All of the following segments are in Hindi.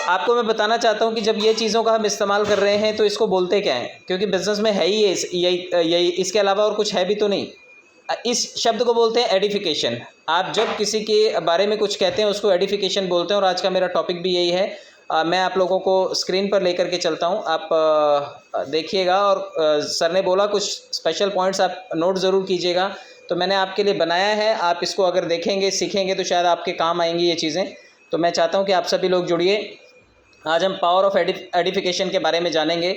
आपको मैं बताना चाहता हूँ कि जब ये चीज़ों का हम इस्तेमाल कर रहे हैं तो इसको बोलते क्या हैं, क्योंकि बिज़नेस में है ही यही, इसके अलावा और कुछ है भी तो नहीं। इस शब्द को बोलते हैं एडिफिकेशन। आप जब किसी के बारे में कुछ कहते हैं उसको एडिफिकेशन बोलते हैं, और आज का मेरा टॉपिक भी यही है। मैं आप लोगों को स्क्रीन पर लेकर के चलता हूँ, आप देखिएगा, और सर ने बोला कुछ स्पेशल पॉइंट्स आप नोट ज़रूर कीजिएगा, तो मैंने आपके लिए बनाया है। आप इसको अगर देखेंगे, सीखेंगे तो शायद आपके काम आएंगी ये चीज़ें। तो मैं चाहता हूँ कि आप सभी लोग जुड़िए। आज हम पावर ऑफ एडिफिकेशन के बारे में जानेंगे।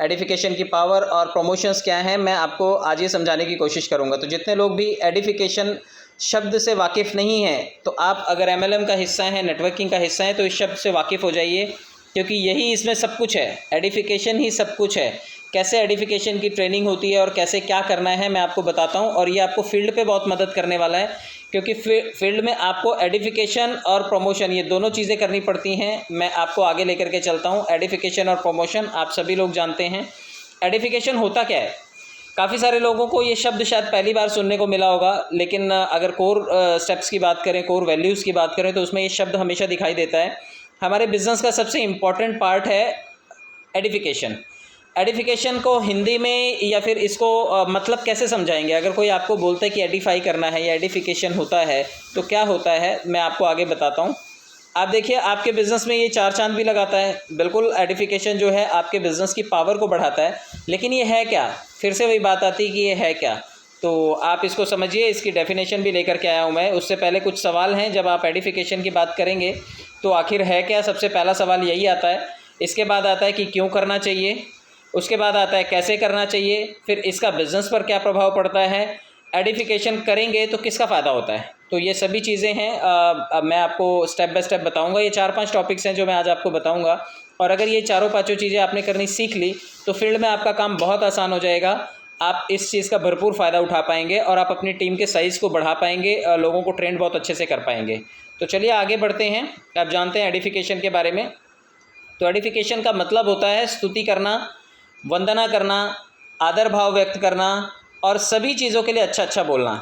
एडिफिकेशन की पावर और प्रमोशंस क्या हैं, मैं आपको आज ये समझाने की कोशिश करूँगा। तो जितने लोग भी एडिफिकेशन शब्द से वाकिफ़ नहीं हैं, तो आप अगर MLM का हिस्सा हैं, नेटवर्किंग का हिस्सा है, तो इस शब्द से वाकिफ़ हो जाइए, क्योंकि यही इसमें सब कुछ है। एडिफिकेशन ही सब कुछ है। कैसे एडिफिकेशन की ट्रेनिंग होती है और कैसे क्या करना है मैं आपको बताता हूँ, और ये आपको फील्ड पे बहुत मदद करने वाला है, क्योंकि फील्ड में आपको एडिफिकेशन और प्रमोशन ये दोनों चीज़ें करनी पड़ती हैं। मैं आपको आगे लेकर के चलता हूँ। एडिफिकेशन और प्रमोशन आप सभी लोग जानते हैं। एडिफिकेशन होता क्या है? काफ़ी सारे लोगों को ये शब्द शायद पहली बार सुनने को मिला होगा, लेकिन अगर कोर स्टेप्स की बात करें, कोर वैल्यूज़ की बात करें, तो उसमें ये शब्द हमेशा दिखाई देता है। हमारे बिज़नेस का सबसे इम्पॉर्टेंट पार्ट है एडिफिकेशन। एडिफिकेशन को हिंदी में या फिर इसको मतलब कैसे समझाएंगे? अगर कोई आपको बोलता है कि एडिफाई करना है या एडिफिकेशन होता है, तो क्या होता है मैं आपको आगे बताता हूँ। आप देखिए, आपके बिज़नेस में ये चार चांद भी लगाता है। बिल्कुल, एडिफिकेशन जो है आपके बिज़नेस की पावर को बढ़ाता है, लेकिन ये है क्या? फिर से वही बात आती है कि ये है क्या। तो आप इसको समझिए, इसकी डेफिनेशन भी लेकर के आया हूँ मैं। उससे पहले कुछ सवाल हैं। जब आप एडिफिकेशन की बात करेंगे तो आखिर है क्या, सबसे पहला सवाल यही आता है। इसके बाद आता है कि क्यों करना चाहिए, उसके बाद आता है कैसे करना चाहिए, फिर इसका बिज़नेस पर क्या प्रभाव पड़ता है, एडिफिकेशन करेंगे तो किसका फ़ायदा होता है। तो ये सभी चीज़ें हैं। अब मैं आपको स्टेप बाय स्टेप बताऊंगा। ये 4-5 टॉपिक्स हैं जो मैं आज आपको बताऊंगा, और अगर ये चारों पाँचों चीज़ें आपने करनी सीख ली तो फील्ड में आपका काम बहुत आसान हो जाएगा। आप इस चीज़ का भरपूर फ़ायदा उठा पाएंगे और आप अपनी टीम के साइज़ को बढ़ा पाएंगे, लोगों को ट्रेंड बहुत अच्छे से कर पाएंगे। तो चलिए आगे बढ़ते हैं। आप जानते हैं एडिफिकेशन के बारे में। तो एडिफिकेशन का मतलब होता है स्तुति करना, वंदना करना, आदर भाव व्यक्त करना, और सभी चीज़ों के लिए अच्छा अच्छा बोलना।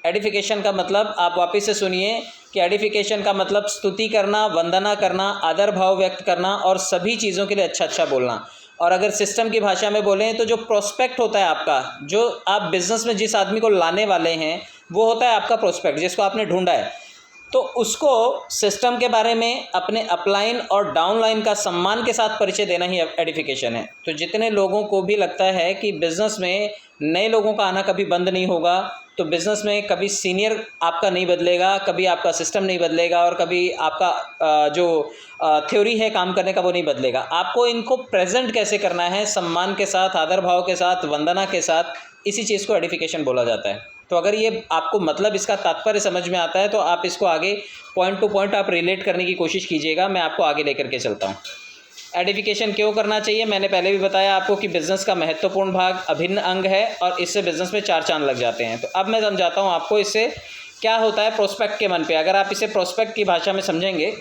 एडिफिकेशन का मतलब, आप वापस से सुनिए, कि एडिफिकेशन का मतलब स्तुति करना, वंदना करना, आदर भाव व्यक्त करना, और सभी चीज़ों के लिए अच्छा अच्छा बोलना। और अगर सिस्टम की भाषा में बोलें तो जो प्रोस्पेक्ट होता है आपका, जो आप बिज़नेस में जिस आदमी को लाने वाले हैं, वो होता है आपका प्रोस्पेक्ट, जिसको आपने ढूंढा है। तो उसको सिस्टम के बारे में, अपने अपलाइन और डाउनलाइन का सम्मान के साथ परिचय देना ही एडिफिकेशन है। तो जितने लोगों को भी लगता है कि बिज़नेस में नए लोगों का आना कभी बंद नहीं होगा, तो बिज़नेस में कभी सीनियर आपका नहीं बदलेगा, कभी आपका सिस्टम नहीं बदलेगा, और कभी आपका जो थ्योरी है काम करने का वो नहीं बदलेगा। आपको इनको प्रेजेंट कैसे करना है, सम्मान के साथ, आदर भाव के साथ, वंदना के साथ, इसी चीज़ को एडिफिकेशन बोला जाता है। तो अगर ये आपको मतलब इसका तात्पर्य समझ में आता है तो आप इसको आगे पॉइंट टू पॉइंट आप रिलेट करने की कोशिश कीजिएगा। मैं आपको आगे लेकर के चलता हूँ। एडिफिकेशन क्यों करना चाहिए, मैंने पहले भी बताया आपको कि बिज़नेस का महत्वपूर्ण भाग, अभिन्न अंग है, और इससे बिज़नेस में चार चांद लग जाते हैं। तो अब मैं समझाता हूँ आपको इससे क्या होता है प्रोस्पेक्ट के मन पे। अगर आप इसे प्रोस्पेक्ट की भाषा में समझेंगे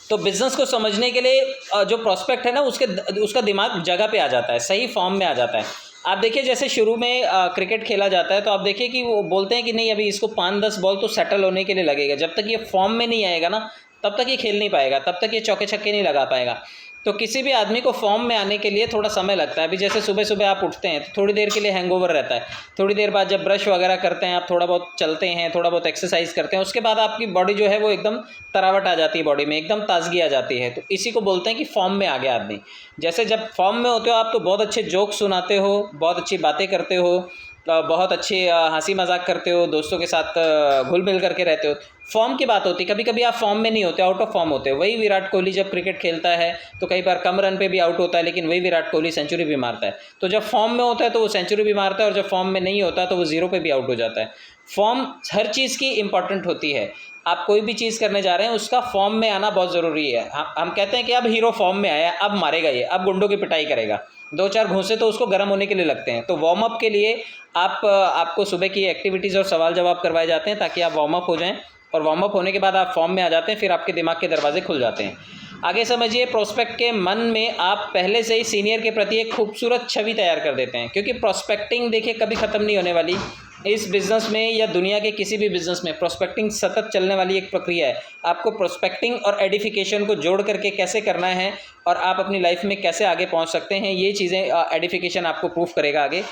तो बिज़नेस को समझने के लिए जो प्रोस्पेक्ट है ना, उसका दिमाग जगह पे आ जाता है, सही फॉर्म में आ जाता है। आप देखिए, जैसे शुरू में क्रिकेट खेला जाता है तो आप देखिए कि वो बोलते हैं कि नहीं, अभी इसको 5-10 बॉल तो सेटल होने के लिए लगेगा। जब तक ये फॉर्म में नहीं आएगा ना, तब तक ये खेल नहीं पाएगा, तब तक ये चौके छक्के नहीं लगा पाएगा। तो किसी भी आदमी को फॉर्म में आने के लिए थोड़ा समय लगता है। अभी जैसे सुबह सुबह आप उठते हैं तो थोड़ी देर के लिए हैंगओवर रहता है, थोड़ी देर बाद जब ब्रश वगैरह करते हैं, आप थोड़ा बहुत चलते हैं, थोड़ा बहुत एक्सरसाइज करते हैं, उसके बाद आपकी बॉडी जो है वो एकदम तरावट आ जाती है, बॉडी में एकदम ताजगी आ जाती है। तो इसी को बोलते हैं कि फॉर्म में आ गया आदमी। जैसे जब फॉर्म में होते हो आप तो बहुत अच्छे जोक सुनाते हो, बहुत अच्छी बातें करते हो, बहुत अच्छे हंसी मजाक करते हो, दोस्तों के साथ घुल मिल करके रहते हो। फॉर्म की बात होती है। कभी कभी आप फॉर्म में नहीं होते, आउट ऑफ फॉर्म होते हो। वही विराट कोहली जब क्रिकेट खेलता है तो कई बार कम रन पे भी आउट होता है, लेकिन वही विराट कोहली सेंचुरी भी मारता है। तो जब फॉर्म में होता है तो वो सेंचुरी भी मारता है, और जब फॉर्म में नहीं होता तो वो जीरो पे भी आउट हो जाता है। फॉर्म हर चीज़ की इंपॉर्टेंट होती है। आप कोई भी चीज़ करने जा रहे हैं उसका फॉर्म में आना बहुत ज़रूरी है। हम कहते हैं कि अब हीरो फॉर्म में आया, अब मारेगा ये, अब गुंडों की पिटाई करेगा। 2-4 घूंसे तो उसको गर्म होने के लिए लगते हैं। तो वार्म अप के लिए आपको सुबह की एक्टिविटीज़ और सवाल जवाब करवाए जाते हैं ताकि आप वार्म अप हो जाएं, और वार्म अप होने के बाद आप फॉर्म में आ जाते हैं, फिर आपके दिमाग के दरवाजे खुल जाते हैं। आगे समझिए, प्रोस्पेक्ट के मन में आप पहले से ही सीनियर के प्रति एक खूबसूरत छवि तैयार कर देते हैं, क्योंकि प्रोस्पेक्टिंग देखिए कभी ख़त्म नहीं होने वाली। इस बिज़नेस में या दुनिया के किसी भी बिज़नेस में प्रोस्पेक्टिंग सतत चलने वाली एक प्रक्रिया है। आपको प्रोस्पेक्टिंग और एडिफिकेशन को जोड़ करके कैसे करना है और आप अपनी लाइफ में कैसे आगे पहुंच सकते हैं, ये चीज़ें एडिफिकेशन आपको प्रूफ करेगा आगे।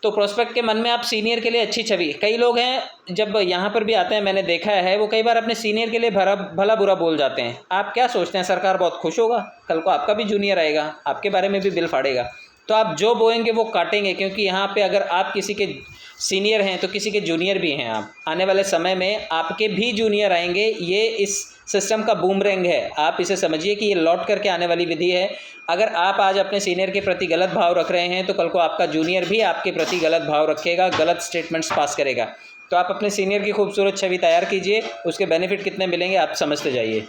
तो प्रोस्पेक्ट के मन में आप सीनियर के लिए अच्छी छवि, कई लोग हैं जब यहाँ पर भी आते हैं, मैंने देखा है, वो कई बार अपने सीनियर के लिए भला बुरा बोल जाते हैं। आप क्या सोचते हैं, सरकार बहुत खुश होगा, कल को आपका भी जूनियर आएगा, आपके बारे में भी बिल फाड़ेगा। तो आप जो बोएंगे वो काटेंगे, क्योंकि यहाँ पे अगर आप किसी के सीनियर हैं तो किसी के जूनियर भी हैं आप। आने वाले समय में आपके भी जूनियर आएंगे। ये इस सिस्टम का बूमरैंग है, आप इसे समझिए कि ये लौट करके आने वाली विधि है। अगर आप आज अपने सीनियर के प्रति गलत भाव रख रहे हैं तो कल को आपका जूनियर भी आपके प्रति गलत भाव रखेगा, गलत स्टेटमेंट्स पास करेगा। तो आप अपने सीनियर की खूबसूरत छवि तैयार कीजिए, उसके बेनिफिट कितने मिलेंगे आप समझते जाइए।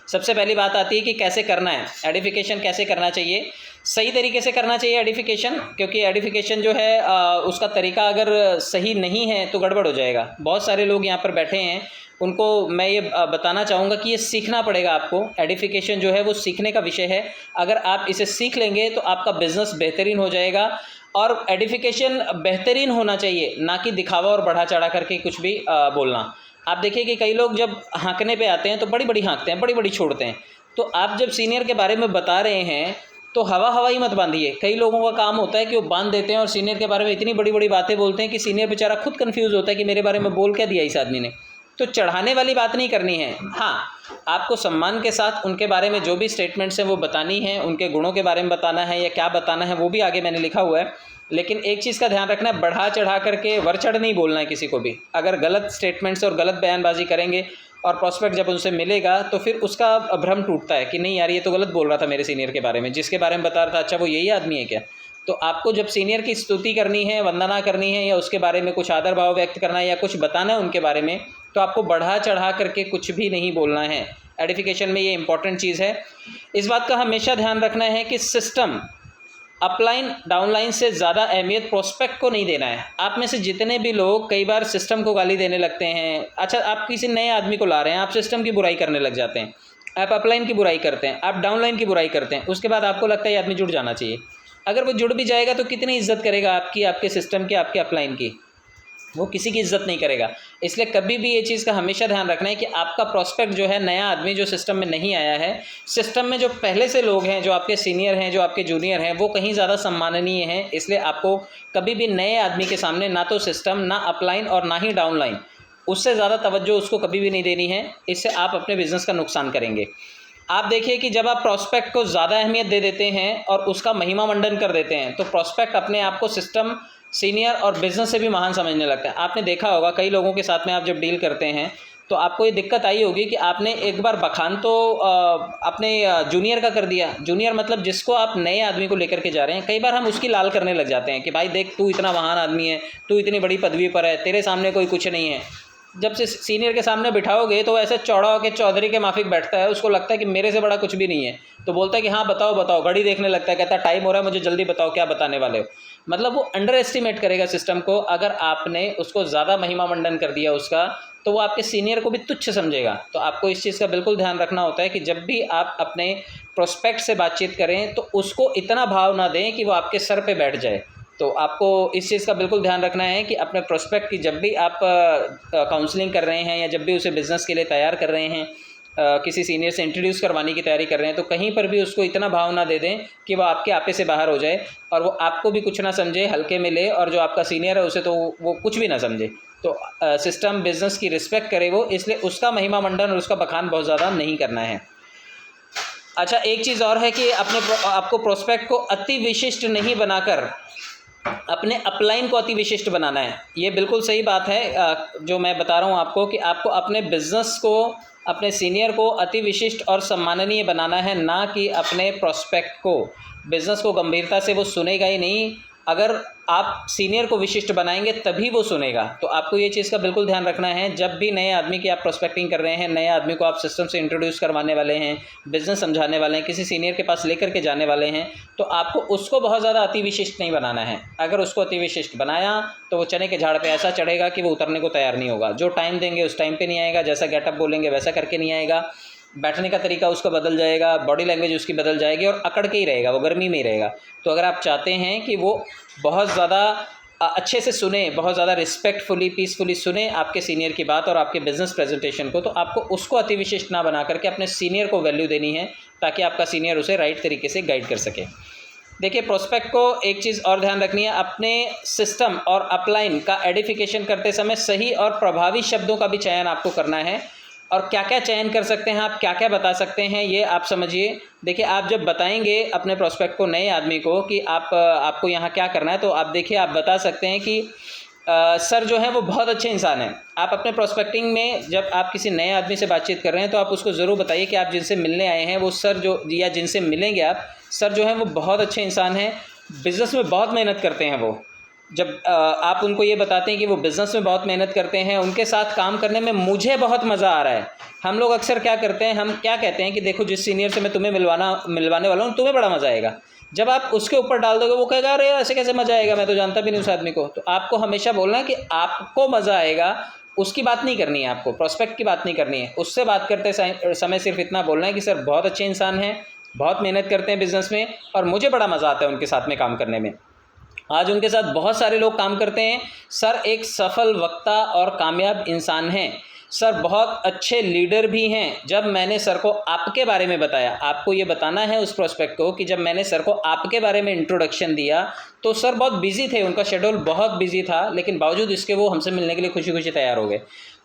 सबसे पहली बात आती है कि कैसे करना है एडिफिकेशन, कैसे करना चाहिए, सही तरीके से करना चाहिए एडिफिकेशन, क्योंकि एडिफिकेशन जो है उसका तरीका अगर सही नहीं है तो गड़बड़ हो जाएगा। बहुत सारे लोग यहाँ पर बैठे हैं, उनको मैं ये बताना चाहूँगा कि ये सीखना पड़ेगा आपको। एडिफिकेशन जो है वो सीखने का विषय है। अगर आप इसे सीख लेंगे तो आपका बिज़नेस बेहतरीन हो जाएगा। और एडिफिकेशन बेहतरीन होना चाहिए, ना कि दिखावा और बढ़ा चढ़ा करके कुछ भी बोलना। आप देखिए कि कई लोग जब हाँकने पे आते हैं तो बड़ी बड़ी हाँकते हैं, बड़ी बड़ी छोड़ते हैं। तो आप जब सीनियर के बारे में बता रहे हैं तो हवा ही मत बांधिए। कई लोगों का काम होता है कि वो बांध देते हैं और सीनियर के बारे में इतनी बड़ी बड़ी बातें बोलते हैं कि सीनियर बेचारा खुद कंफ्यूज होता है कि मेरे बारे में बोल क्या दिया इस आदमी ने। तो चढ़ाने वाली बात नहीं करनी है। हाँ, आपको सम्मान के साथ उनके बारे में जो भी स्टेटमेंट्स हैं वो बतानी है, उनके गुणों के बारे में बताना है या क्या बताना है वो भी आगे मैंने लिखा हुआ है। लेकिन एक चीज़ का ध्यान रखना है, बढ़ा चढ़ा करके वरचढ़ नहीं बोलना है किसी को भी। अगर गलत स्टेटमेंट्स और गलत बयानबाजी करेंगे और प्रॉस्पेक्ट जब उनसे मिलेगा तो फिर उसका भ्रम टूटता है कि नहीं यार ये तो गलत बोल रहा था मेरे सीनियर के बारे में, जिसके बारे में बता रहा था अच्छा वो यही आदमी है क्या। तो आपको जब सीनियर की स्तुति करनी है, वंदना करनी है या उसके बारे में कुछ आदर भाव व्यक्त करना है या कुछ बताना है उनके बारे में, तो आपको बढ़ा चढ़ा करके कुछ भी नहीं बोलना है। एडिफिकेशन में ये इंपॉर्टेंट चीज़ है। इस बात का हमेशा ध्यान रखना है कि सिस्टम अपलाइन डाउनलाइन से ज़्यादा अहमियत प्रोस्पेक्ट को नहीं देना है। आप में से जितने भी लोग कई बार सिस्टम को गाली देने लगते हैं, अच्छा आप किसी नए आदमी को ला रहे हैं, आप सिस्टम की बुराई करने लग जाते हैं, आप अपलाइन की बुराई करते हैं, आप डाउनलाइन की बुराई करते हैं, उसके बाद आपको लगता है ये आदमी जुड़ जाना चाहिए। अगर वो जुड़ भी जाएगा तो कितनी इज्जत करेगा आपकी, आपके सिस्टम की, आपके अपलाइन की, वो किसी की इज्जत नहीं करेगा। इसलिए कभी भी ये चीज़ का हमेशा ध्यान रखना है कि आपका प्रोस्पेक्ट जो है, नया आदमी जो सिस्टम में नहीं आया है, सिस्टम में जो पहले से लोग हैं, जो आपके सीनियर हैं, जो आपके जूनियर हैं, वो कहीं ज़्यादा सम्माननीय हैं। इसलिए आपको कभी भी नए आदमी के सामने ना तो सिस्टम, ना अपलाइन और ना ही डाउनलाइन, उससे ज़्यादा तवज्जो उसको कभी भी नहीं देनी है। इससे आप अपने बिज़नेस का नुकसान करेंगे। आप देखिए कि जब आप प्रोस्पेक्ट को ज़्यादा अहमियत दे देते हैं और उसका महिमा मंडन कर देते हैं तो प्रोस्पेक्ट अपने आप को सिस्टम, सीनियर और बिज़नेस से भी महान समझने लगता है। आपने देखा होगा कई लोगों के साथ में आप जब डील करते हैं तो आपको ये दिक्कत आई होगी कि आपने एक बार बखान तो अपने जूनियर का कर दिया। जूनियर मतलब जिसको आप नए आदमी को लेकर के जा रहे हैं, कई बार हम उसकी लाल करने लग जाते हैं कि भाई देख तू इतना महान आदमी है, तू इतनी बड़ी पदवी पर है, तेरे सामने कोई कुछ नहीं है। जब से सीनियर के सामने बिठाओगे तो ऐसे चौड़ा होकर चौधरी के माफिक बैठता है, उसको लगता है कि मेरे से बड़ा कुछ भी नहीं है। तो बोलता है कि हाँ बताओ बताओ, घड़ी देखने लगता है, कहता है टाइम हो रहा है मुझे, जल्दी बताओ क्या बताने वाले हो। मतलब वो अंडर एस्टिमेट करेगा सिस्टम को। अगर आपने उसको ज़्यादा महिमा मंडन कर दिया उसका, तो वो आपके सीनियर को भी तुच्छ समझेगा। तो आपको इस चीज़ का बिल्कुल ध्यान रखना होता है कि जब भी आप अपने प्रोस्पेक्ट से बातचीत करें तो उसको इतना भाव ना दें कि वो आपके सर पे बैठ जाए। तो आपको इस चीज़ का बिल्कुल ध्यान रखना है कि अपने प्रोस्पेक्ट की जब भी आप काउंसलिंग कर रहे हैं या जब भी उसे बिज़नेस के लिए तैयार कर रहे हैं, किसी सीनियर से इंट्रोड्यूस करवाने की तैयारी कर रहे हैं, तो कहीं पर भी उसको इतना भाव ना दे दें कि वो आपके आपे से बाहर हो जाए और वो आपको भी कुछ ना समझे, हल्के में ले, और जो आपका सीनियर है उसे तो वो कुछ भी ना समझे। तो सिस्टम बिज़नेस की रिस्पेक्ट करे वो, इसलिए उसका महिमा मंडन और उसका बखान बहुत ज़्यादा नहीं करना है। अच्छा, एक चीज़ और है कि आपको प्रोस्पेक्ट को अति विशिष्ट नहीं बनाकर अपने अपलाइन को अति विशिष्ट बनाना है। ये बिल्कुल सही बात है जो मैं बता रहा हूँ आपको, कि आपको अपने बिज़नेस को, अपने सीनियर को अति विशिष्ट और सम्माननीय बनाना है, ना कि अपने प्रोस्पेक्ट को। बिज़नेस को गंभीरता से वो सुनेगा ही नहीं। अगर आप सीनियर को विशिष्ट बनाएंगे तभी वो सुनेगा। तो आपको ये चीज़ का बिल्कुल ध्यान रखना है। जब भी नए आदमी की आप प्रोस्पेक्टिंग कर रहे हैं, नए आदमी को आप सिस्टम से इंट्रोड्यूस करवाने वाले हैं, बिज़नेस समझाने वाले हैं, किसी सीनियर के पास लेकर के जाने वाले हैं, तो आपको उसको बहुत ज़्यादा अति विशिष्ट नहीं बनाना है। अगर उसको अति विशिष्ट बनाया तो वो चने के झाड़ पर ऐसा चढ़ेगा कि वो उतरने को तैयार नहीं होगा। जो टाइम देंगे उस टाइम पर नहीं आएगा, जैसा गेटअप बोलेंगे वैसा करके नहीं आएगा, बैठने का तरीका उसका बदल जाएगा, बॉडी लैंग्वेज उसकी बदल जाएगी और अकड़ के ही रहेगा, वो गर्मी में ही रहेगा। तो अगर आप चाहते हैं कि वो बहुत ज़्यादा अच्छे से सुने, बहुत ज़्यादा रिस्पेक्टफुली, पीसफुली सुने आपके सीनियर की बात और आपके बिज़नेस प्रेजेंटेशन को, तो आपको उसको अति विशिष्ट ना बना करके अपने सीनियर को वैल्यू देनी है, ताकि आपका सीनियर उसे राइट तरीके से गाइड कर सके। देखिए, प्रोस्पेक्ट को एक चीज़ और ध्यान रखनी है, अपने सिस्टम और अपलाइन का एडिफिकेशन करते समय सही और प्रभावी शब्दों का भी चयन आपको करना है। और क्या क्या चयन कर सकते हैं आप, क्या क्या बता सकते हैं, ये आप समझिए। देखिए, आप जब बताएंगे अपने प्रोस्पेक्ट को, नए आदमी को, कि आपको यहाँ क्या करना है, तो आप देखिए, आप बता सकते हैं कि सर जो है वो बहुत अच्छे इंसान हैं। आप अपने प्रोस्पेक्टिंग में जब आप किसी नए आदमी से बातचीत कर रहे हैं, तो आप उसको ज़रूर बताइए कि आप जिनसे मिलने आए हैं वो सर जो, या जिनसे मिलेंगे आप, सर जो है वो बहुत अच्छे इंसान हैं, बिज़नेस में बहुत मेहनत करते हैं वो। जब आप उनको ये बताते हैं कि वो बिज़नेस में बहुत मेहनत करते हैं, उनके साथ काम करने में मुझे बहुत मज़ा आ रहा है। हम लोग अक्सर क्या करते हैं, हम क्या कहते हैं कि देखो, जिस सीनियर से मैं तुम्हें मिलवाने वाला हूँ, तुम्हें बड़ा मज़ा आएगा। जब आप उसके ऊपर डाल दोगे, वो कहेगा अरे ऐसे कैसे मज़ा आएगा, मैं तो जानता भी नहीं उस आदमी को। तो आपको हमेशा बोलना है कि आपको मज़ा आएगा, उसकी बात नहीं करनी है, आपको प्रोस्पेक्ट की बात नहीं करनी है। उससे बात करते समय सिर्फ इतना बोलना है कि सर बहुत अच्छे इंसान हैं, बहुत मेहनत करते हैं बिज़नेस में, और मुझे बड़ा मज़ा आता है उनके साथ में काम करने में। आज उनके साथ बहुत सारे लोग काम करते हैं। सर एक सफल वक्ता और कामयाब इंसान हैं। सर बहुत अच्छे लीडर भी हैं। जब मैंने सर को आपके बारे में बताया, आपको ये बताना है उस प्रोस्पेक्ट को कि जब मैंने सर को आपके बारे में इंट्रोडक्शन दिया, तो सर बहुत बिजी थे, उनका शेड्यूल बहुत बिजी था, लेकिन बावजूद इसके वो हमसे मिलने के लिए खुशी खुशी तैयार हो गए।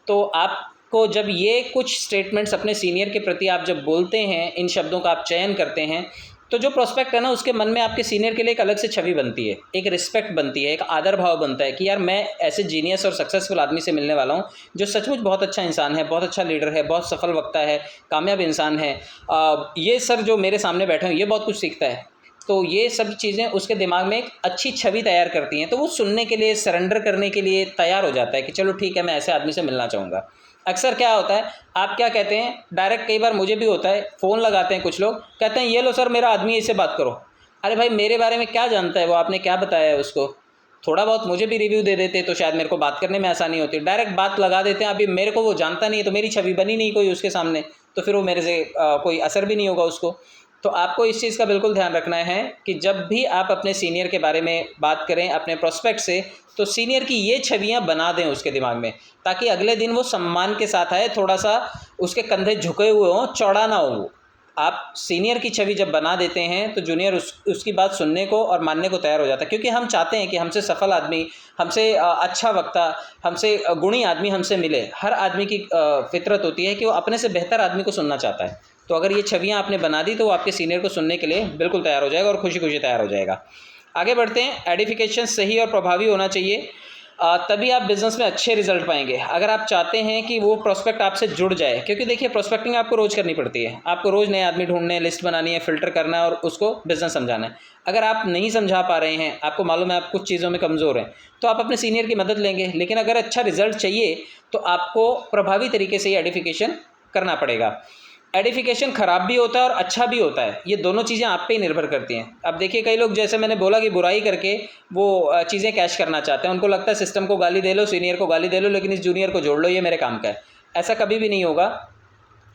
तो आपको जब ये कुछ स्टेटमेंट्स अपने सीनियर के प्रति आप जब बोलते हैं, इन शब्दों का आप चयन करते हैं, तो जो प्रोस्पेक्ट है ना, उसके मन में आपके सीनियर के लिए एक अलग से छवि बनती है, एक रिस्पेक्ट बनती है, एक आदर भाव बनता है कि यार मैं ऐसे जीनियस और सक्सेसफुल आदमी से मिलने वाला हूँ, जो सचमुच बहुत अच्छा इंसान है, बहुत अच्छा लीडर है, बहुत सफल वक्ता है, कामयाब इंसान है। ये सर जो मेरे सामने बैठे हैं, ये बहुत कुछ सीखता है। तो ये सब चीज़ें उसके दिमाग में एक अच्छी छवि तैयार करती हैं, तो वो सुनने के लिए, सरेंडर करने के लिए तैयार हो जाता है कि चलो ठीक है, मैं ऐसे आदमी से मिलना चाहूँगा। अक्सर क्या होता है, आप क्या कहते हैं डायरेक्ट, कई बार मुझे भी होता है, फ़ोन लगाते हैं कुछ लोग, कहते हैं ये लो सर मेरा आदमी, इससे बात करो। अरे भाई, मेरे बारे में क्या जानता है वो, आपने क्या बताया है उसको? थोड़ा बहुत मुझे भी रिव्यू दे देते तो शायद मेरे को बात करने में आसानी होती। डायरेक्ट बात लगा देते हैं, अभी मेरे को वो जानता नहीं है, तो मेरी छवि बनी नहीं कोई उसके सामने, तो फिर वो मेरे से कोई असर भी नहीं होगा उसको। तो आपको इस चीज़ का बिल्कुल ध्यान रखना है कि जब भी आप अपने सीनियर के बारे में बात करें अपने प्रोस्पेक्ट से, तो सीनियर की ये छवियाँ बना दें उसके दिमाग में, ताकि अगले दिन वो सम्मान के साथ आए, थोड़ा सा उसके कंधे झुके हुए हों, चौड़ा ना हो वो। आप सीनियर की छवि जब बना देते हैं, तो जूनियर उसकी बात सुनने को और मानने को तैयार हो जाता है, क्योंकि हम चाहते हैं कि हमसे सफल आदमी, हमसे अच्छा वक्ता, हमसे गुणी आदमी हमसे मिले। हर आदमी की फितरत होती है कि वो अपने से बेहतर आदमी को सुनना चाहता है। तो अगर ये छवियाँ आपने बना दी, तो वो आपके सीनियर को सुनने के लिए बिल्कुल तैयार हो जाएगा और खुशी खुशी तैयार हो जाएगा। आगे बढ़ते हैं। एडिफिकेशन सही और प्रभावी होना चाहिए, तभी आप बिज़नेस में अच्छे रिजल्ट पाएंगे। अगर आप चाहते हैं कि वो प्रोस्पेक्ट आपसे जुड़ जाए, क्योंकि देखिए प्रोस्पेक्टिंग आपको रोज़ करनी पड़ती है, आपको रोज़ नए आदमी ढूंढने, लिस्ट बनानी है, फ़िल्टर करना है और उसको बिज़नेस समझाना है। अगर आप नहीं समझा पा रहे हैं, आपको मालूम है आप कुछ चीज़ों में कमज़ोर हैं, तो आप अपने सीनियर की मदद लेंगे। लेकिन अगर अच्छा रिजल्ट चाहिए, तो आपको प्रभावी तरीके से ये एडिफिकेशन करना पड़ेगा। एडिफिकेशन ख़राब भी होता है और अच्छा भी होता है, ये दोनों चीज़ें आप पे ही निर्भर करती हैं। अब देखिए, कई लोग, जैसे मैंने बोला कि बुराई करके वो चीज़ें कैश करना चाहते हैं, उनको लगता है सिस्टम को गाली दे लो, सीनियर को गाली दे लो, लेकिन इस जूनियर को जोड़ लो, ये मेरे काम का है। ऐसा कभी भी नहीं होगा।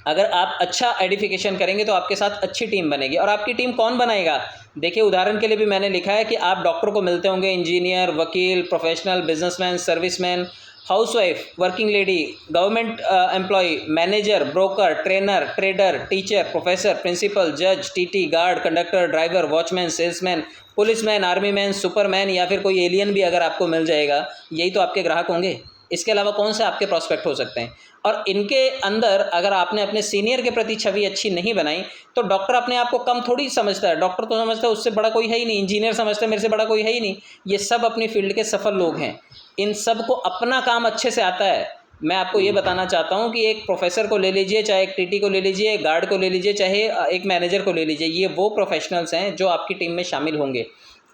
अगर आप अच्छा एडिफिकेशन करेंगे, तो आपके साथ अच्छी टीम बनेगी। और आपकी टीम कौन बनाएगा? देखिए, उदाहरण के लिए भी मैंने लिखा है कि आप डॉक्टर को मिलते होंगे, इंजीनियर, वकील, professional, businessman, serviceman, housewife, working lady, government employ, manager, broker, trainer, trader, teacher, professor, principal, जज, TT, guard, conductor, driver, watchman, salesman, policeman, army man, superman, या फिर कोई एलियन भी अगर आपको मिल जाएगा, यही तो आपके ग्राहक होंगे। इसके अलावा कौन से आपके प्रॉस्पेक्ट हो सकते हैं? और इनके अंदर अगर आपने अपने सीनियर के प्रति छवि अच्छी नहीं बनाई, तो डॉक्टर अपने आप को कम थोड़ी समझता है। डॉक्टर तो समझता है उससे बड़ा कोई है ही नहीं, इंजीनियर समझता है मेरे से बड़ा कोई है ही नहीं। ये सब अपनी फील्ड के सफल लोग हैं, इन सब को अपना काम अच्छे से आता है। मैं आपको ये बताना चाहता हूँ कि एक प्रोफेसर को ले लीजिए, चाहे एक टीटी को ले लीजिए, एक गार्ड को ले लीजिए, चाहे एक मैनेजर को ले लीजिए, ये वो प्रोफेशनल्स हैं जो आपकी टीम में शामिल होंगे।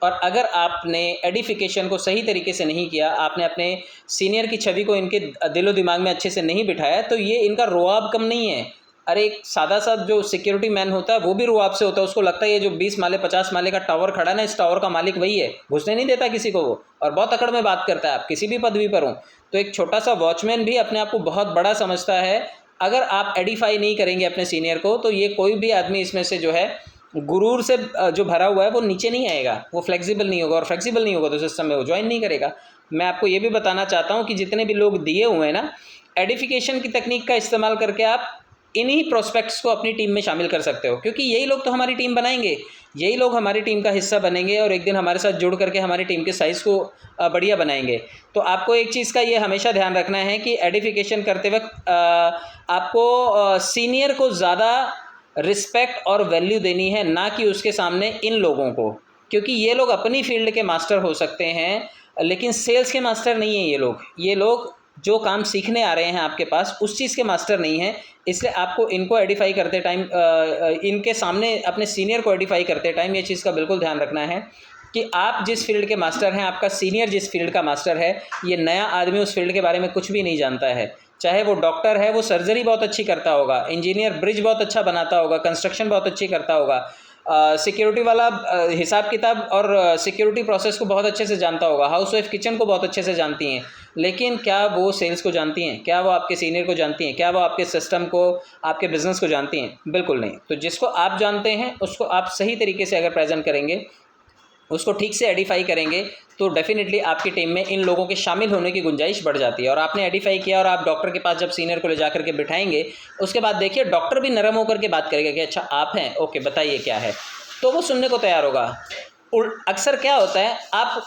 और अगर आपने एडिफिकेशन को सही तरीके से नहीं किया, आपने अपने सीनियर की छवि को इनके दिलो दिमाग में अच्छे से नहीं बिठाया, तो ये इनका रुआब कम नहीं है। अरे एक सादा सा जो सिक्योरिटी मैन होता है, वो भी रुआब से होता है। उसको लगता है ये जो 20 माले 50 माले का टावर खड़ा है ना, इस टावर का मालिक वही है, घुसने नहीं देता किसी को वो, और बहुत अकड़ में बात करता है। आप किसी भी पदवी पर हो, तो एक छोटा सा वॉचमैन भी अपने आप को बहुत बड़ा समझता है। अगर आप एडिफाई नहीं करेंगे अपने सीनियर को, तो ये कोई भी आदमी इसमें से जो है गुरूर से जो भरा हुआ है वो नीचे नहीं आएगा, वो फ्लेक्सिबल नहीं होगा, और फ्लेक्सिबल नहीं होगा तो सिस्टम में वो ज्वाइन नहीं करेगा। मैं आपको ये भी बताना चाहता हूँ कि जितने भी लोग दिए हुए हैं ना, एडिफिकेशन की तकनीक का इस्तेमाल करके आप इन्हीं प्रोस्पेक्ट्स को अपनी टीम में शामिल कर सकते हो, क्योंकि यही लोग तो हमारी टीम बनाएंगे, यही लोग हमारी टीम का हिस्सा बनेंगे और एक दिन हमारे साथ जुड़ करके हमारी टीम के साइज़ को बढ़िया बनाएंगे। तो आपको एक चीज़ का ये हमेशा ध्यान रखना है कि एडिफिकेशन करते वक्त आपको सीनियर को ज़्यादा रिस्पेक्ट और वैल्यू देनी है, ना कि उसके सामने इन लोगों को, क्योंकि ये लोग अपनी फील्ड के मास्टर हो सकते हैं लेकिन सेल्स के मास्टर नहीं हैं। ये लोग जो काम सीखने आ रहे हैं आपके पास उस चीज़ के मास्टर नहीं हैं। इसलिए आपको इनको एडिफाई करते टाइम इनके सामने अपने सीनियर को एडिफाई करते टाइम ये चीज़ का बिल्कुल ध्यान रखना है कि आप जिस फील्ड के मास्टर हैं, आपका सीनियर जिस फील्ड का मास्टर है, ये नया आदमी उस फील्ड के बारे में कुछ भी नहीं जानता है। चाहे वो डॉक्टर है, वो सर्जरी बहुत अच्छी करता होगा, इंजीनियर ब्रिज बहुत अच्छा बनाता होगा, कंस्ट्रक्शन बहुत अच्छी करता होगा, सिक्योरिटी वाला हिसाब किताब और सिक्योरिटी प्रोसेस को बहुत अच्छे से जानता होगा, हाउसवाइफ किचन को बहुत अच्छे से जानती हैं, लेकिन क्या वो सेल्स को जानती हैं? क्या वो आपके सीनियर को जानती हैं? क्या वो आपके सिस्टम को, आपके बिज़नेस को जानती हैं? बिल्कुल नहीं। तो जिसको आप जानते हैं उसको आप सही तरीके से अगर प्रेजेंट करेंगे, उसको ठीक से एडिफाई करेंगे, तो डेफिनेटली आपकी टीम में इन लोगों के शामिल होने की गुंजाइश बढ़ जाती है। और आपने एडिफाई किया और आप डॉक्टर के पास जब सीनियर को ले जा करके बिठाएंगे, उसके बाद देखिए डॉक्टर भी नरम होकर के बात करेगा कि अच्छा आप हैं, ओके बताइए क्या है, तो वो सुनने को तैयार होगा। अक्सर क्या होता है, आप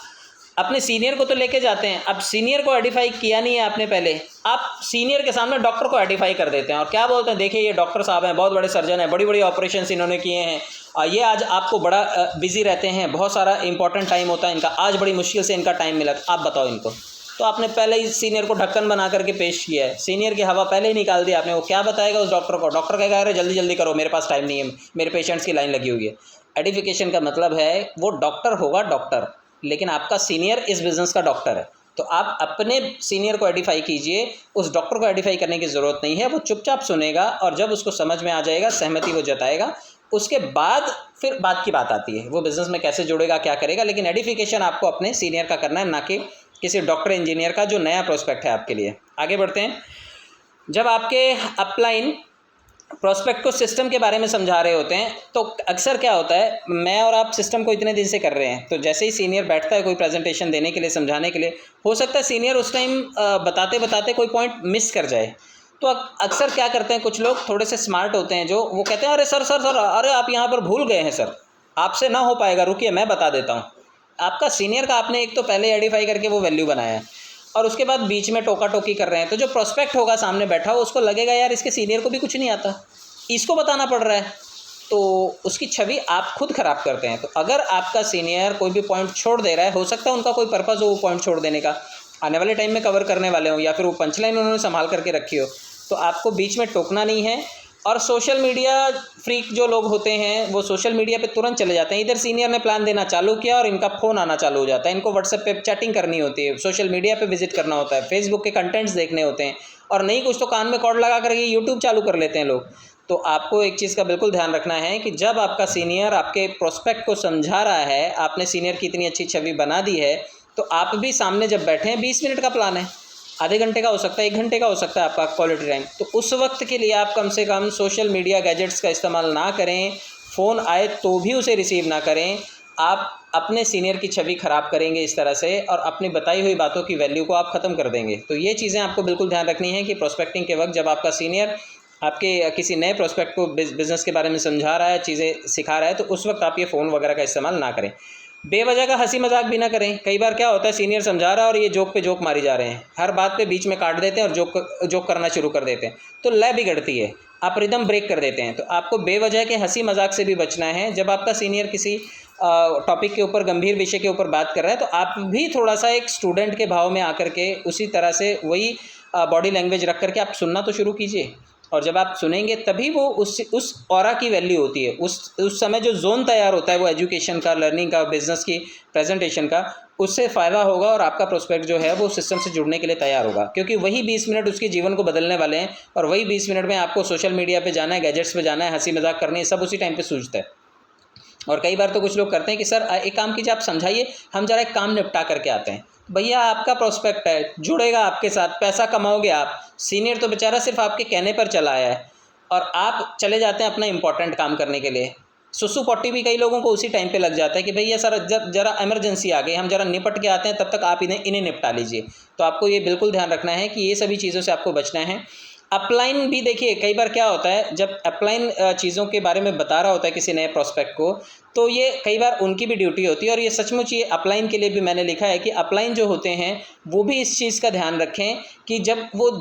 अपने सीनियर को तो लेके जाते हैं, अब सीनियर को एडिफाई किया नहीं है आपने पहले, आप सीनियर के सामने डॉक्टर को एडिफाई कर देते हैं और क्या बोलते हैं, देखिए ये डॉक्टर साहब हैं, बहुत बड़े सर्जन हैं, बड़ी बड़ी ऑपरेशंस इन्होंने किए हैं, ये आज आपको बड़ा बिजी रहते हैं, बहुत सारा इंपॉर्टेंट टाइम होता है इनका, आज बड़ी मुश्किल से इनका टाइम मिला, आप बताओ इनको। तो आपने पहले ही सीनियर को ढक्कन बना करके पेश किया है, सीनियर की हवा पहले ही निकाल दी आपने, वो क्या बताएगा उस डॉक्टर को? डॉक्टर कहेगा अरे जल्दी जल्दी करो, मेरे पास टाइम नहीं है, मेरे पेशेंट्स की लाइन लगी हुई है। एडिफिकेशन का मतलब है वो डॉक्टर होगा डॉक्टर, लेकिन आपका सीनियर इस बिज़नेस का डॉक्टर है, तो आप अपने सीनियर को एडिफाई कीजिए, उस डॉक्टर को एडिफाई करने की ज़रूरत नहीं है। वो चुपचाप सुनेगा और जब उसको समझ में आ जाएगा, सहमति वो जताएगा, उसके बाद फिर बात की बात आती है वो बिज़नेस में कैसे जुड़ेगा, क्या करेगा। लेकिन एडिफिकेशन आपको अपने सीनियर का करना है, ना कि किसी डॉक्टर इंजीनियर का जो नया प्रोस्पेक्ट है आपके लिए। आगे बढ़ते हैं। जब आपके अपलाइन प्रोस्पेक्ट को सिस्टम के बारे में समझा रहे होते हैं, तो अक्सर क्या होता है, मैं और आप सिस्टम को इतने दिन से कर रहे हैं, तो जैसे ही सीनियर बैठता है कोई प्रेजेंटेशन देने के लिए, समझाने के लिए, हो सकता है सीनियर उस टाइम बताते बताते कोई पॉइंट मिस कर जाए। तो अक्सर क्या करते हैं, कुछ लोग थोड़े से स्मार्ट होते हैं, जो वो कहते हैं अरे सर सर सर, अरे आप यहाँ पर भूल गए हैं सर, आपसे ना हो पाएगा, रुकिए मैं बता देता हूँ। आपका सीनियर का आपने एक तो पहले आइडेंटिफाई करके वो वैल्यू बनाया है, और उसके बाद बीच में टोका टोकी कर रहे हैं, तो जो प्रोस्पेक्ट होगा सामने बैठा हो उसको लगेगा यार इसके सीनियर को भी कुछ नहीं आता, इसको बताना पड़ रहा है, तो उसकी छवि आप खुद ख़राब करते हैं। तो अगर आपका सीनियर कोई भी पॉइंट छोड़ दे रहा है, हो सकता है उनका कोई पर्पज़ हो वो पॉइंट छोड़ देने का, आने वाले टाइम में कवर करने वाले हों, या फिर वो पंचलाइन उन्होंने संभाल करके रखी हो, तो आपको बीच में टोकना नहीं है। और सोशल मीडिया फ्रीक जो लोग होते हैं वो सोशल मीडिया पे तुरंत चले जाते हैं, इधर सीनियर ने प्लान देना चालू किया और इनका फ़ोन आना चालू हो जाता है, इनको व्हाट्सएप पे चैटिंग करनी होती है, सोशल मीडिया पे विजिट करना होता है, फेसबुक के कंटेंट्स देखने होते हैं, और नहीं कुछ तो कान में कॉर्ड लगा करके यूट्यूब चालू कर लेते हैं लोग। तो आपको एक चीज़ का बिल्कुल ध्यान रखना है कि जब आपका सीनियर आपके प्रोस्पेक्ट को समझा रहा है, आपने सीनियर की इतनी अच्छी छवि बना दी है, तो आप भी सामने जब बैठे हैं, 20 मिनट का प्लान है, आधे घंटे का हो सकता है, 1 घंटे का हो सकता है आपका क्वालिटी टाइम, तो उस वक्त के लिए आप कम से कम सोशल मीडिया गैजेट्स का इस्तेमाल ना करें, फ़ोन आए तो भी उसे रिसीव ना करें। आप अपने सीनियर की छवि ख़राब करेंगे इस तरह से, और अपनी बताई हुई बातों की वैल्यू को आप ख़त्म कर देंगे। तो ये चीज़ें आपको बिल्कुल ध्यान रखनी है कि प्रोस्पेक्टिंग के वक्त जब आपका सीनियर आपके किसी नए प्रोस्पेक्ट को बिज़नेस के बारे में समझा रहा है, चीज़ें सिखा रहा है, तो उस वक्त आप ये फ़ोन वगैरह का इस्तेमाल ना करें। बेवजह का हंसी मजाक भी ना करें। कई बार क्या होता है, सीनियर समझा रहा है और ये जोक पे जोक मारी जा रहे हैं, हर बात पे बीच में काट देते हैं और जोक करना शुरू कर देते हैं, तो लय बिगड़ती है, आप रिदम ब्रेक कर देते हैं। तो आपको बेवजह के हंसी मजाक से भी बचना है। जब आपका सीनियर किसी टॉपिक के ऊपर, गंभीर विषय के ऊपर बात कर रहा है, तो आप भी थोड़ा सा एक स्टूडेंट के भाव में आकर के उसी तरह से वही बॉडी लैंग्वेज रख करके आप सुनना तो शुरू कीजिए, और जब आप सुनेंगे तभी वो उस ऑरा की वैल्यू होती है। उस समय जो जोन तैयार होता है वो एजुकेशन का, लर्निंग का, बिजनेस की प्रेजेंटेशन का, उससे फ़ायदा होगा और आपका प्रोस्पेक्ट जो है वो सिस्टम से जुड़ने के लिए तैयार होगा, क्योंकि वही 20 मिनट उसके जीवन को बदलने वाले हैं, और वही 20 मिनट में आपको सोशल मीडिया पे जाना है, गैजेट्स पे जाना है, हंसी मजाक करनी है, सब उसी टाइम पे सूझता है। और कई बार तो कुछ लोग करते हैं कि सर एक काम कीजिए, आप समझाइए, हम ज़रा एक काम निपटा करके आते हैं। भैया आपका प्रोस्पेक्ट है, जुड़ेगा आपके साथ, पैसा कमाओगे आप, सीनियर तो बेचारा सिर्फ आपके कहने पर चला आया है, और आप चले जाते हैं अपना इम्पोर्टेंट काम करने के लिए। सुसु पट्टी भी कई लोगों को उसी टाइम पे लग जाता है कि भैया सर जब जरा इमरजेंसी आ गई, हम जरा निपट के आते हैं, तब तक आप इन्हें निपटा लीजिए। तो आपको ये बिल्कुल ध्यान रखना है कि ये सभी चीज़ों से आपको बचना है। अपलाइन भी देखिए, कई बार क्या होता है, जब अपलाइन चीज़ों के बारे में बता रहा होता है किसी नए प्रोस्पेक्ट को, तो ये कई बार उनकी भी ड्यूटी होती है, और ये सचमुच ये अपलाइन के लिए भी मैंने लिखा है कि अपलाइन जो होते हैं वो भी इस चीज़ का ध्यान रखें कि जब वो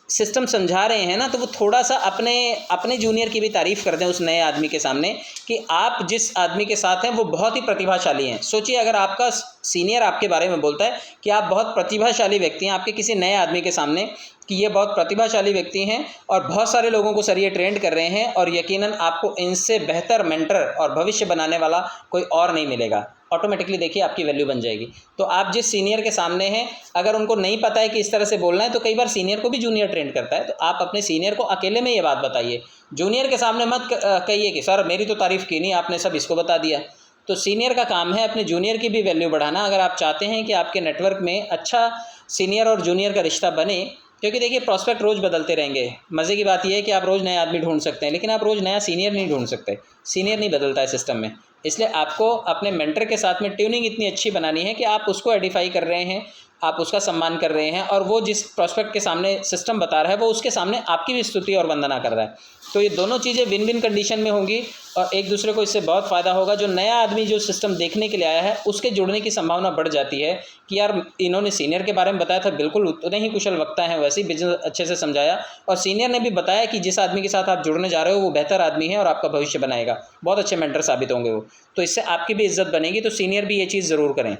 सिस्टम समझा रहे हैं ना, तो वो थोड़ा सा अपने जूनियर की भी तारीफ़ कर दें उस नए आदमी के सामने कि आप जिस आदमी के साथ हैं वो बहुत ही प्रतिभाशाली हैं। सोचिए अगर आपका सीनियर आपके बारे में बोलता है कि आप बहुत प्रतिभाशाली व्यक्ति हैं आपके किसी नए आदमी के सामने, कि ये बहुत प्रतिभाशाली व्यक्ति हैं और बहुत सारे लोगों को सर ये ट्रेंड कर रहे हैं, और यकीनन आपको इनसे बेहतर मेंटर और भविष्य बनाने वाला कोई और नहीं मिलेगा, ऑटोमेटिकली देखिए आपकी वैल्यू बन जाएगी। तो आप जिस सीनियर के सामने हैं, अगर उनको नहीं पता है कि इस तरह से बोलना है, तो कई बार सीनियर को भी जूनियर ट्रेंड करता है, तो आप अपने सीनियर को अकेले में ये बात बताइए, जूनियर के सामने मत कहिए कि सर मेरी तो तारीफ़ की नहीं, आपने सब इसको बता दिया। तो सीनियर का काम है अपने जूनियर की भी वैल्यू बढ़ाना, अगर आप चाहते हैं कि आपके नेटवर्क में अच्छा सीनियर और जूनियर का रिश्ता बने। क्योंकि देखिए प्रॉस्पेक्ट रोज़ बदलते रहेंगे। मज़े की बात यह है कि आप रोज़ नए आदमी ढूंढ सकते हैं, लेकिन आप रोज़ नया सीनियर नहीं ढूंढ सकते, सीनियर नहीं बदलता है सिस्टम में। इसलिए आपको अपने मेंटर के साथ में ट्यूनिंग इतनी अच्छी बनानी है कि आप उसको एडिफाई कर रहे हैं, आप उसका सम्मान कर रहे हैं, और वो जिस प्रॉस्पेक्ट के सामने सिस्टम बता रहा है वो उसके सामने आपकी भी स्तुति और वंदना कर रहा है। तो ये दोनों चीज़ें विन विन कंडीशन में होंगी और एक दूसरे को इससे बहुत फ़ायदा होगा। जो नया आदमी जो सिस्टम देखने के लिए आया है उसके जुड़ने की संभावना बढ़ जाती है कि यार इन्होंने सीनियर के बारे में बताया था, बिल्कुल उतने ही कुशल वक्ता हैं, वैसे ही बिजनेस अच्छे से समझाया, और सीनियर ने भी बताया कि जिस आदमी के साथ आप जुड़ने जा रहे हो वो बेहतर आदमी है और आपका भविष्य बनाएगा, बहुत अच्छे मेंटर साबित होंगे वो। तो इससे आपकी भी इज्जत बनेगी। तो सीनियर भी ये चीज़ ज़रूर करें।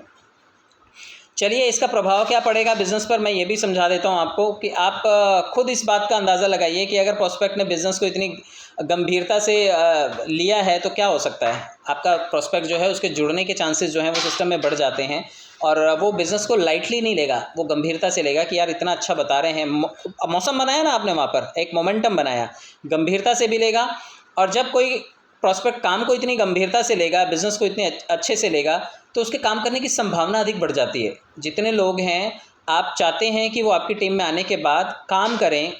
चलिए इसका प्रभाव क्या पड़ेगा बिज़नेस पर, मैं ये भी समझा देता हूँ आपको कि आप खुद इस बात का अंदाज़ा लगाइए कि अगर प्रॉस्पेक्ट ने बिज़नेस को इतनी गंभीरता से लिया है तो क्या हो सकता है। आपका प्रॉस्पेक्ट जो है उसके जुड़ने के चांसेस जो हैं वो सिस्टम में बढ़ जाते हैं, और वो बिज़नेस को लाइटली नहीं लेगा, वो गंभीरता से लेगा कि यार इतना अच्छा बता रहे हैं। मौसम बनाया ना आपने, वहाँ पर एक मोमेंटम बनाया, गंभीरता से भी लेगा। और जब कोई प्रॉस्पेक्ट काम को इतनी गंभीरता से लेगा, बिज़नेस को इतने अच्छे से लेगा, तो उसके काम करने की संभावना अधिक बढ़ जाती है। जितने लोग हैं आप चाहते हैं कि वो आपकी टीम में आने के बाद काम करें,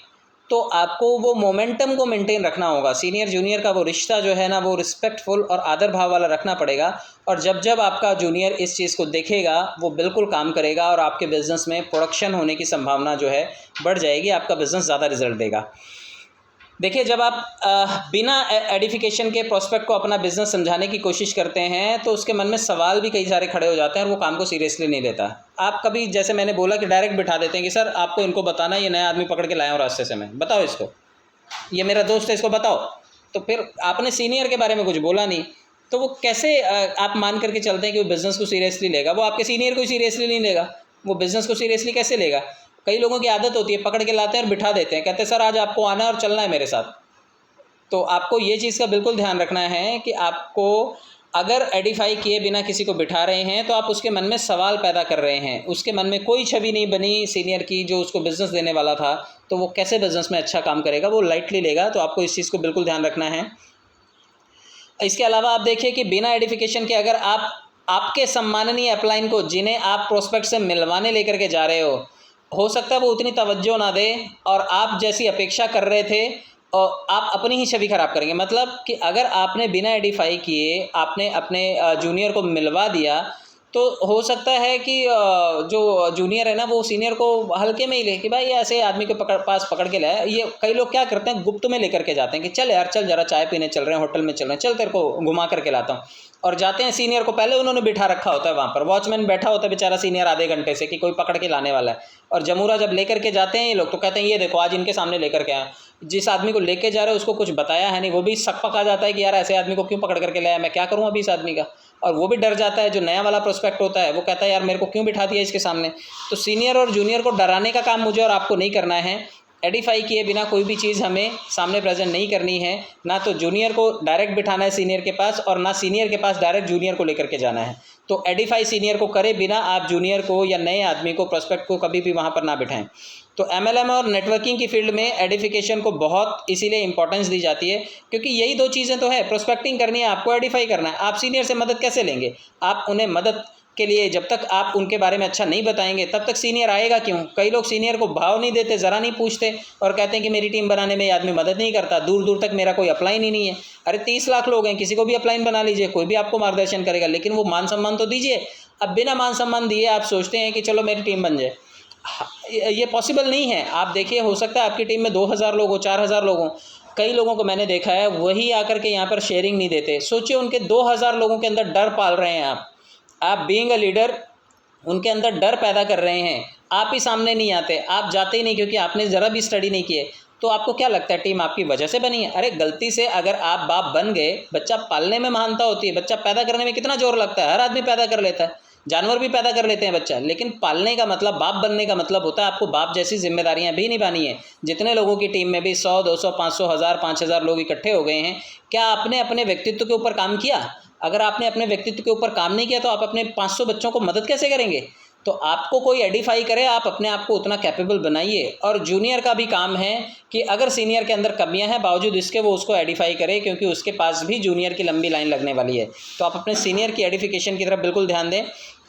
तो आपको वो मोमेंटम को मेंटेन रखना होगा। सीनियर जूनियर का वो रिश्ता जो है ना, वो रिस्पेक्टफुल और आदर भाव वाला रखना पड़ेगा। और जब जब आपका जूनियर इस चीज़ को देखेगा वो बिल्कुल काम करेगा और आपके बिज़नेस में प्रोडक्शन होने की संभावना जो है बढ़ जाएगी, आपका बिज़नेस ज़्यादा रिजल्ट देगा। देखिए जब आप बिना एडिफिकेशन के प्रोस्पेक्ट को अपना बिज़नेस समझाने की कोशिश करते हैं तो उसके मन में सवाल भी कई सारे खड़े हो जाते हैं और वो काम को सीरियसली नहीं लेता। आप कभी जैसे मैंने बोला कि डायरेक्ट बिठा देते हैं कि सर आपको इनको बताना है, ये नया आदमी पकड़ के लाया हूँ रास्ते से, मैं बताओ इसको, ये मेरा दोस्त है इसको बताओ। तो फिर आपने सीनियर के बारे में कुछ बोला नहीं, तो वो कैसे आप मान करके चलते हैं कि वो बिज़नेस को सीरियसली लेगा। वो आपके सीनियर को सीरियसली नहीं लेगा, वो बिज़नेस को सीरियसली कैसे लेगा। कई लोगों की आदत होती है पकड़ के लाते हैं और बिठा देते हैं, कहते हैं सर आज आपको आना है और चलना है मेरे साथ। तो आपको ये चीज़ का बिल्कुल ध्यान रखना है कि आपको अगर एडिफाई किए बिना किसी को बिठा रहे हैं तो आप उसके मन में सवाल पैदा कर रहे हैं। उसके मन में कोई छवि नहीं बनी सीनियर की जो उसको बिज़नेस देने वाला था, तो वो कैसे बिज़नेस में अच्छा काम करेगा, वो लाइटली लेगा। तो आपको इस चीज़ को बिल्कुल ध्यान रखना है। इसके अलावा आप देखिए कि बिना एडिफिकेशन के अगर आप आपके सम्माननीय अपलाइन को जिन्हें आप प्रोस्पेक्ट से मिलवाने लेकर के जा रहे हो सकता है वो उतनी तवज्जो ना दे और आप जैसी अपेक्षा कर रहे थे और आप अपनी ही छवि ख़राब करेंगे। मतलब कि अगर आपने बिना एडिफाई किए आपने अपने जूनियर को मिलवा दिया तो हो सकता है कि जो जूनियर है ना वो सीनियर को हल्के में ही ले कि भाई ऐसे आदमी के पास पकड़ के लाया। ये कई लोग क्या करते हैं गुप्त में लेकर के जाते हैं कि चल यार चल जरा चाय पीने चल रहे हैं, होटल में चल रहे हैं, चल तेरे को घुमा करके लाता हूँ। और जाते हैं सीनियर को पहले उन्होंने बिठा रखा होता है, वहाँ पर वॉचमैन बैठा होता है बेचारा सीनियर आधे घंटे से कि कोई पकड़ के लाने वाला है। और जमूरा जब लेकर के जाते हैं ये लोग तो कहते हैं ये देखो आज इनके सामने लेकर के आए। जिस आदमी को लेके जा रहे हैं उसको कुछ बताया है नहीं, वो भी शक पका जाता है कि यार ऐसे आदमी को क्यों पकड़ करके लाया, मैं क्या करूँ अभी इस आदमी का। और वो भी डर जाता है, जो नया वाला प्रोस्पेक्ट होता है वो कहता है यार मेरे को क्यों बिठा दिया इसके सामने। तो सीनियर और जूनियर को डराने का काम मुझे और आपको नहीं करना है। एडिफाई किए बिना कोई भी चीज़ हमें सामने प्रेजेंट नहीं करनी है। ना तो जूनियर को डायरेक्ट बिठाना है सीनियर के पास और ना सीनियर के पास डायरेक्ट जूनियर को लेकर के जाना है। तो एडिफाई सीनियर को करे बिना आप जूनियर को या नए आदमी को प्रोस्पेक्ट को कभी भी वहाँ पर ना बिठाएं। तो MLM और नेटवर्किंग की फील्ड में एडिफिकेशन को बहुत इसीलिए इंपॉर्टेंस दी जाती है क्योंकि यही दो चीज़ें तो है, प्रोस्पेक्टिंग करनी है, आपको एडिफाई करना है। आप सीनियर से मदद कैसे लेंगे, आप उन्हें मदद के लिए जब तक आप उनके बारे में अच्छा नहीं बताएंगे तब तक सीनियर आएगा क्यों। कई लोग सीनियर को भाव नहीं देते, ज़रा नहीं पूछते और कहते हैं कि मेरी टीम बनाने में ये आदमी मदद नहीं करता, दूर दूर तक मेरा कोई अपलाइन ही नहीं है। अरे 30 लाख लोग हैं, किसी को भी अपलाइन बना लीजिए, कोई भी आपको मार्गदर्शन करेगा, लेकिन वो मान सम्मान तो दीजिए। अब बिना मान सम्मान दिए आप सोचते हैं कि चलो मेरी टीम बन जाए, ये पॉसिबल नहीं है। आप देखिए, हो सकता है आपकी टीम में 2000 लोग हो, 4000 लोग हों। कई लोगों को मैंने देखा है वही आकर के यहाँ पर शेयरिंग नहीं देते। सोचिए उनके 2000 लोगों के अंदर डर पाल रहे हैं आप बीइंग अ लीडर उनके अंदर डर पैदा कर रहे हैं। आप ही सामने नहीं आते, आप जाते ही नहीं क्योंकि आपने ज़रा भी स्टडी नहीं किए। तो आपको क्या लगता है टीम आपकी वजह से बनी है? अरे गलती से अगर आप बाप बन गए, बच्चा पालने में महानता होती है, बच्चा पैदा करने में कितना जोर लगता है, हर आदमी पैदा कर लेता है, जानवर भी पैदा कर लेते हैं बच्चा, लेकिन पालने का मतलब, बाप बनने का मतलब होता है आपको बाप जैसी जिम्मेदारियां भी निभानी है। जितने लोगों की टीम में भी 100, 200, 500, 1000, 5000 लोग इकट्ठे हो गए हैं, क्या आपने अपने व्यक्तित्व के ऊपर काम किया? अगर आपने अपने व्यक्तित्व के ऊपर काम नहीं किया तो आप अपने 500 बच्चों को मदद कैसे करेंगे? तो आपको कोई एडिफाई करे, आप अपने आप को उतना कैपेबल बनाइए। और जूनियर का भी काम है कि अगर सीनियर के अंदर कमियां हैं, बावजूद इसके वो उसको एडिफाई करे, क्योंकि उसके पास भी जूनियर की लंबी लाइन लगने वाली है। तो आप अपने सीनियर की एडिफिकेशन की तरफ बिल्कुल ध्यान दें।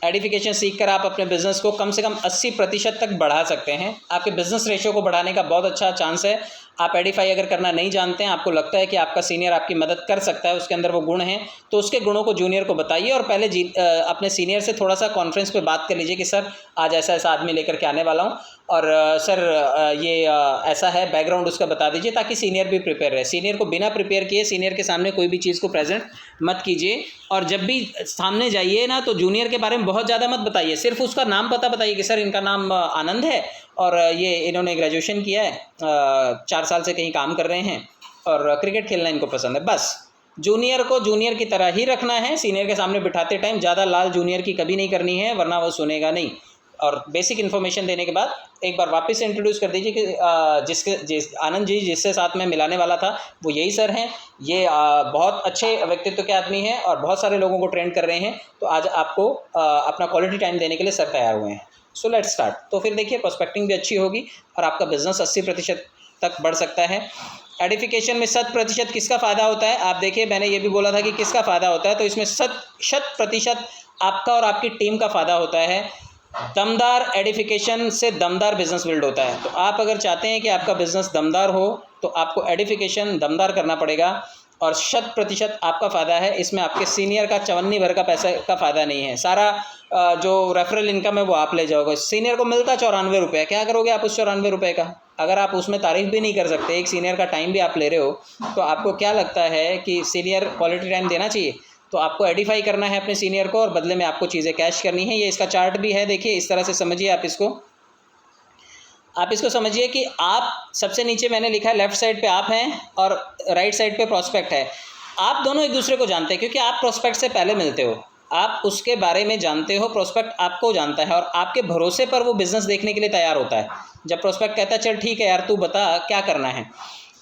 एडिफिकेशन सीखकर आप अपने बिजनेस को कम से कम 80% तक बढ़ा सकते हैं। आपके बिजनेस रेशियो को बढ़ाने का बहुत अच्छा चांस है। आप एडिफाई अगर करना नहीं जानते हैं, आपको लगता है कि आपका सीनियर आपकी मदद कर सकता है, उसके अंदर वो गुण हैं, तो उसके गुणों को जूनियर को बताइए और पहले अपने सीनियर से थोड़ा सा कॉन्फ्रेंस पे बात कर लीजिए कि सर आज ऐसा ऐसा आदमी लेकर के आने वाला हूँ और सर ये ऐसा है, बैकग्राउंड उसका बता दीजिए, ताकि सीनियर भी प्रिपेयर रहे। सीनियर को बिना प्रिपेयर किए सीनियर के सामने कोई भी चीज़ को प्रेजेंट मत कीजिए। और जब भी सामने जाइए ना, तो जूनियर के बारे में बहुत ज़्यादा मत बताइए, सिर्फ उसका नाम पता बताइए कि सर इनका नाम आनंद है और ये इन्होंने ग्रेजुएशन किया है, 4 साल से कहीं काम कर रहे हैं और क्रिकेट खेलना इनको पसंद है। बस जूनियर को जूनियर की तरह ही रखना है। सीनियर के सामने बिठाते टाइम ज़्यादा लाल जूनियर की कभी नहीं करनी है, वरना वो सुनेगा नहीं। और बेसिक इन्फॉर्मेशन देने के बाद एक बार वापस से इंट्रोड्यूस कर दीजिए कि आनंद जी जिससे साथ में मिलाने वाला था वो यही सर हैं, ये बहुत अच्छे व्यक्तित्व के आदमी हैं और बहुत सारे लोगों को ट्रेन कर रहे हैं, तो आज आपको अपना क्वालिटी टाइम देने के लिए सर तैयार हुए हैं। So let's start. तो फिर देखिए, प्रोस्पेक्टिंग भी अच्छी होगी और आपका बिजनेस 80% तक बढ़ सकता है। एडिफिकेशन में 100% किसका फ़ायदा होता है? आप देखिए, मैंने ये भी बोला था कि किसका फ़ायदा होता है, तो इसमें 100% आपका और आपकी टीम का फ़ायदा होता है। दमदार एडिफिकेशन से दमदार बिजनेस बिल्ड होता है। तो आप अगर चाहते हैं कि आपका बिजनेस दमदार हो तो आपको एडिफिकेशन दमदार करना पड़ेगा और 100% आपका फ़ायदा है। इसमें आपके सीनियर का 54 भर का पैसा का फ़ायदा नहीं है। सारा जो रेफरल इनकम है वो आप ले जाओगे। सीनियर को मिलता 94 रुपये, क्या करोगे आप उस 94 रुपये का? अगर आप उसमें तारीफ़ भी नहीं कर सकते, एक सीनियर का टाइम भी आप ले रहे हो, तो आपको क्या लगता है कि सीनियर क्वालिटी टाइम देना चाहिए? तो आपको एडिफाई करना है अपने सीनियर को और बदले में आपको चीज़ें कैश करनी है। ये इसका चार्ट भी है, देखिए इस तरह से समझिए आप इसको समझिए कि आप सबसे नीचे मैंने लिखा है, लेफ्ट साइड पे आप हैं और राइट साइड पे प्रोस्पेक्ट है। आप दोनों एक दूसरे को जानते हैं क्योंकि आप प्रोस्पेक्ट से पहले मिलते हो, आप उसके बारे में जानते हो, प्रोस्पेक्ट आपको जानता है और आपके भरोसे पर वो बिज़नेस देखने के लिए तैयार होता है। जब प्रोस्पेक्ट कहता है चल ठीक है यार तू बता क्या करना है,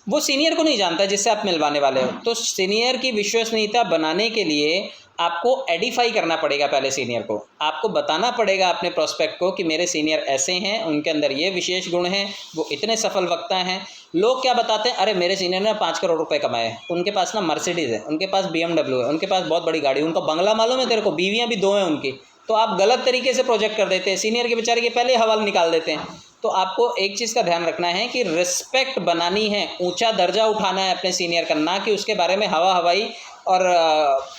वो सीनियर को नहीं जानता जिससे आप मिलवाने वाले हो। तो सीनियर की विश्वसनीयता बनाने के लिए आपको एडिफाई करना पड़ेगा। पहले सीनियर को आपको बताना पड़ेगा अपने प्रोस्पेक्ट को कि मेरे सीनियर ऐसे हैं, उनके अंदर ये विशेष गुण हैं, वो इतने सफल वक्ता हैं। लोग क्या बताते हैं, अरे मेरे सीनियर ने 5 करोड़ रुपए कमाए हैं, उनके पास ना मर्सिडीज़ है, उनके पास BMW है, उनके पास बहुत बड़ी गाड़ी, उनका बंगला मालूम है तेरे को, बीवियाँ भी 2 हैं उनकी। तो आप गलत तरीके से प्रोजेक्ट कर देते हैं, सीनियर के बेचारे के पहले हवाले निकाल देते हैं। तो आपको एक चीज़ का ध्यान रखना है कि रिस्पेक्ट बनानी है, ऊंचा दर्जा उठाना है अपने सीनियर का, ना कि उसके बारे में हवा हवाई और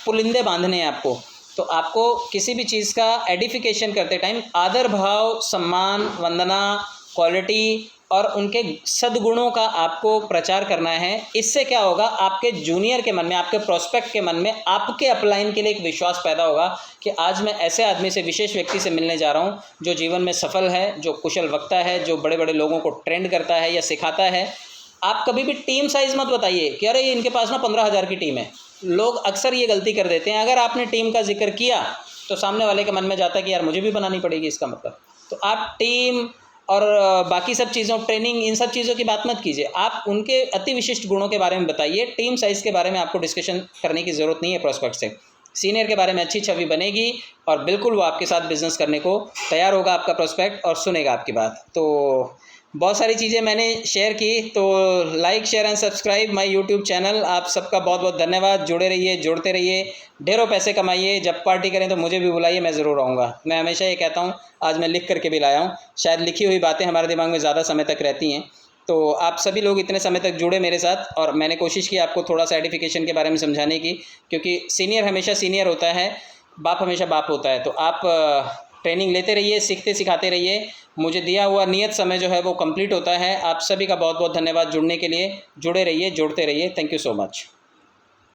पुलिंदे बांधने हैं आपको। तो आपको किसी भी चीज़ का एडिफिकेशन करते टाइम आदर भाव, सम्मान, वंदना, क्वालिटी और उनके सद्गुणों का आपको प्रचार करना है। इससे क्या होगा, आपके जूनियर के मन में, आपके प्रोस्पेक्ट के मन में आपके अपलाइन के लिए एक विश्वास पैदा होगा कि आज मैं ऐसे आदमी से, विशेष व्यक्ति से मिलने जा रहा हूँ जो जीवन में सफल है, जो कुशल वक्ता है, जो बड़े बड़े लोगों को ट्रेंड करता है या सिखाता है। आप कभी भी टीम साइज़ मत बताइए कि अरे इनके पास ना 15,000 की टीम है। लोग अक्सर ये गलती कर देते हैं। अगर आपने टीम का जिक्र किया तो सामने वाले के मन में जाता है कि यार मुझे भी बनानी पड़ेगी इसका मतलब। तो आप टीम और बाकी सब चीज़ों, ट्रेनिंग, इन सब चीज़ों की बात मत कीजिए। आप उनके अति विशिष्ट गुणों के बारे में बताइए। टीम साइज़ के बारे में आपको डिस्कशन करने की ज़रूरत नहीं है प्रोस्पेक्ट से। सीनियर के बारे में अच्छी छवि बनेगी और बिल्कुल वो आपके साथ बिजनेस करने को तैयार होगा आपका प्रोस्पेक्ट और सुनेगा आपकी बात। तो बहुत सारी चीज़ें मैंने शेयर की, तो like share and subscribe my YouTube channel. आप सबका बहुत बहुत धन्यवाद। जुड़े रहिए, जुड़ते रहिए, ढेरों पैसे कमाइए। जब पार्टी करें तो मुझे भी बुलाइए, मैं ज़रूर आऊँगा। मैं हमेशा ये कहता हूँ, आज मैं लिख करके भी लाया हूँ। शायद लिखी हुई बातें हमारे दिमाग में ज़्यादा समय तक रहती हैं। तो आप सभी लोग इतने समय तक जुड़े मेरे साथ, और मैंने कोशिश की आपको थोड़ा सा एडिफिकेशन के बारे में समझाने की, क्योंकि सीनियर हमेशा सीनियर होता है, बाप हमेशा बाप होता है। तो आप ट्रेनिंग लेते रहिए, सीखते सिखाते रहिए। मुझे दिया हुआ नियत समय जो है वो कंप्लीट होता है। आप सभी का बहुत बहुत धन्यवाद जुड़ने के लिए। जुड़े रहिए, जुड़ते रहिए। Thank you so much.